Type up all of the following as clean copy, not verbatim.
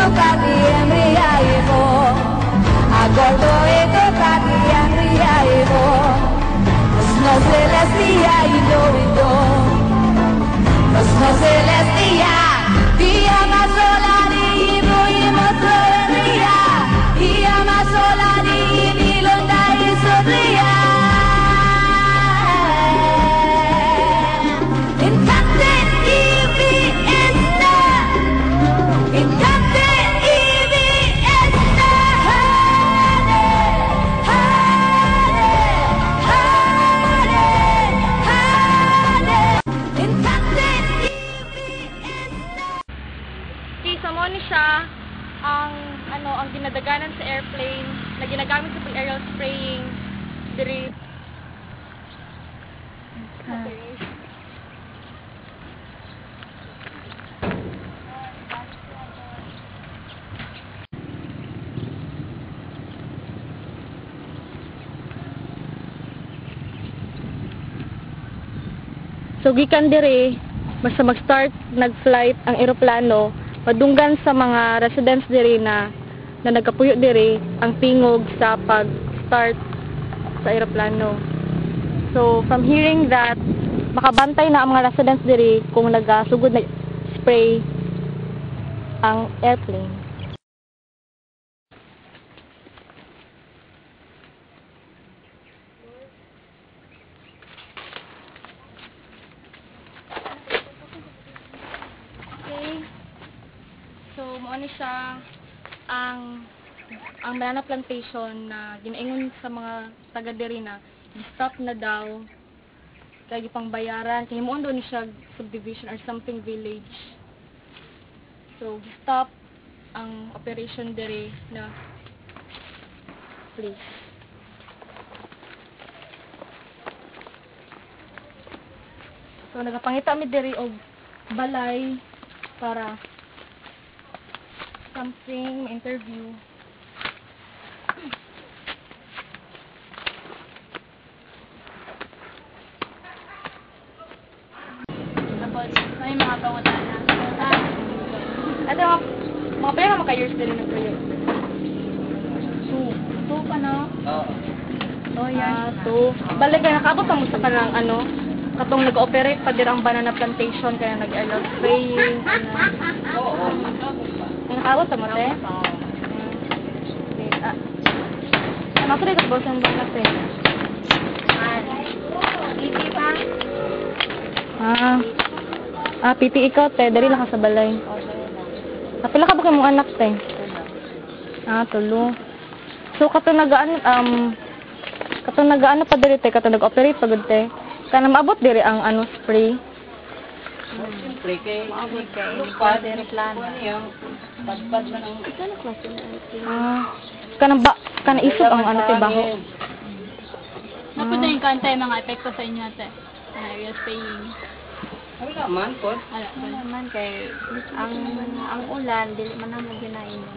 tocati embriago, acordo e tocati embriago, no celestia e doido, no celestia, via ma sola di voi motria, via ma sola di londa e sobria. So, mo ni siya ang ginadaganan sa airplane na ginagamit sa aerial spraying diri. So gikan diri basta mag-start nag-flight ang eroplano, padunggan sa mga residents diri na nagapuyo diri ang tingog sa pag-start sa eroplano. So from hearing that, makabantay na ang mga residents diri kung nagasugod na spray ang airplane. So, mo siya ang banana plantation na ginaingon sa mga taga diri na stop na daw kay gipang bayaran kay himuon daw ni siya subdivision or something village. So, stop ang operation diri na please. So, nagapangita mi diri og balay para something interview. Tapos may mga pangutan na. Ito mga pera maka-years din ng proyekto. Two pa na? Oo. Oh, yan. Two. Balik kaya nakabot pa mo sa kanang katong nag-operate pa din ang banana plantation kaya nag-airlock spraying. Oo. Nakawat mo te? Ano ko dito bosan ba natin? PT pa? PT ikaw te, dari lang ka sa balay. Kapila ka ba kayo mong anak te? Tulo. So katong nagaano pa diri te, katong nag-operate pa gud te. Kana maabot diri ang spray. Siyempre kay Lupa din plano. Pagpad na ng kana isog ang te baho. Napod na yung kantay mga epekto sa inyo ate. Area spraying. wala man po. Wala Naman kay ang ulan dili man na mo ginainom.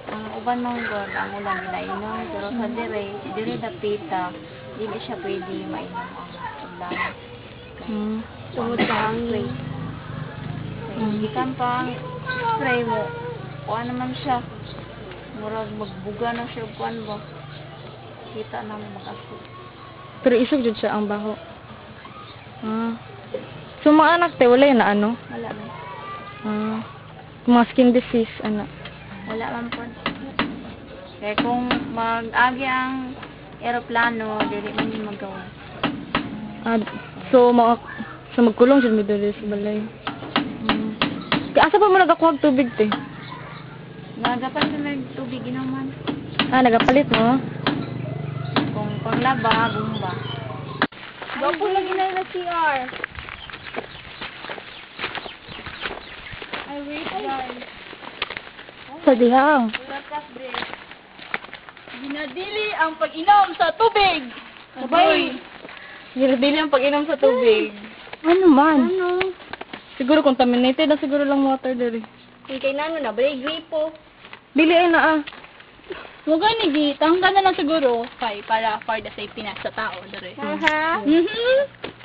Ang uban mong god ang ulan ginainom pero sa dire dapita dili siya pwede mainom ang ulan. Tungod sa spray. Ikan pa ang spray mo. Kuha naman siya. Murag magbuga na siya kuan ba. Kita na mag-aso. Pero isog jud siya ang baho. So mga anak te wala na Wala man. Mga skin disease Wala man po. Kaya kung mag-agi ang eroplano, dili man yung magawa. So magkulong jud mi diri sa balay. Kaya asa pa mo nagakuhag tubig te? Nagapalit na tubig naman. Nagapalit no? Kung panglaba, bumba. Bapo lagi na CR. Ay, wait guys. Sa dihang. ginadili ang pag-inom sa tubig. Sabay. Ginadili ang pag-inom sa tubig. Ano man? Siguro contaminated na siguro lang water diri. Kung kailan na, balay gripo. Dili ay na Huwag ka nigi, tanggal na lang siguro para for the safety na sa tao dere.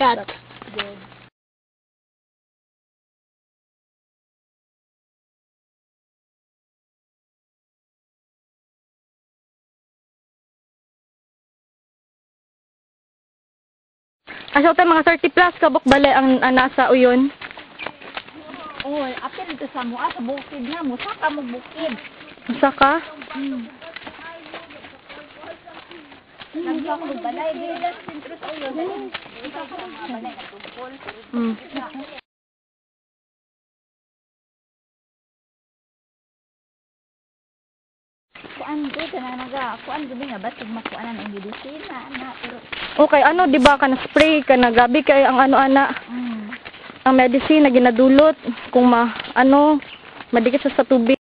Cut. Asa tayo mga 30 plus kabok bale ang nasa uyon. Oy, apil dito sa mo sa bukid na mo, saka mo bukid. Asa ka? Nagsa ko balay dito sa sentro sa ulo. Ikaw ka balay na tungkol. Mm. Kuan dito na kuan gabi nga basig makuanan ang medisina na pero Okay, ano, di ba ka na spray ka na gabi kay ang ano ana, ang medicine na ginadulot kung madikit sa tubig.